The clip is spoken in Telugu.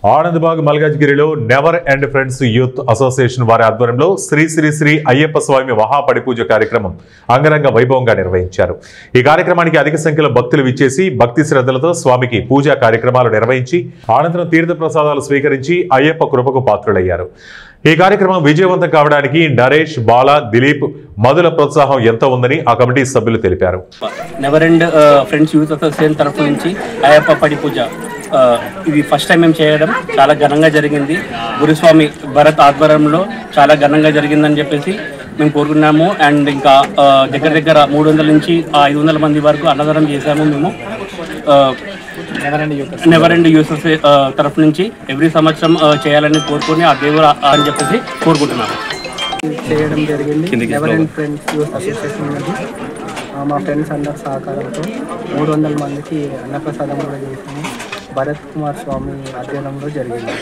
ఆనందబాగ్ మల్కాజ్గిరిలో never and friends youth association వారి ఆధ్వర్యంలో శ్రీ శ్రీ శ్రీ అయ్యప్ప స్వామి మహాపడి పూజ కార్యక్రమం అంగరంగ వైభవంగా నిర్వహించారు. ఈ కార్యక్రమానికి అధిక సంఖ్యలో భక్తులు విచ్చేసి భక్తి శ్రద్ధలతో స్వామికి పూజా కార్యక్రమాలు నిర్వహించి అనంతరం తీర్థ ప్రసాదాలు స్వీకరించి అయ్యప్ప కృపకు పాత్రులయ్యారు. ఈ కార్యక్రమం విజయవంతం కావడానికి నరేష్, బాలా, దిలీప్, మధుల ప్రోత్సాహం ఎంత ఉందని ఆ కమిటీ సభ్యులు తెలిపారు. Never and friends youth association తరఫు నుంచి అయ్యప్ప పడి పూజ ఇది ఫస్ట్ టైం మేము చేయడం చాలా ఘనంగా జరిగింది. గురుస్వామి భరత్ ఆధ్వర్యంలో చాలా ఘనంగా జరిగిందని చెప్పేసి మేము కోరుకున్నాము. అండ్ ఇంకా దగ్గర దగ్గర 300 నుంచి 500 మంది వరకు అన్నదానం చేశాము. మేము నెవర్ అండ్ యూత్ తరఫు నుంచి ఎవ్రీ సంవత్సరం చేయాలని కోరుకొని ఆ దేవుడు అని చెప్పేసి కోరుకుంటున్నాము. చేయడం జరిగింది. Never and friends youth association నుంచి మా ఫ్రెండ్స్ అందరి సహకారంతో 300 మందికి అన్నప్రసాదం కూడా చేసాము. భరత్ కుమార్ స్వామి అధ్యయనంలో జరిగింది.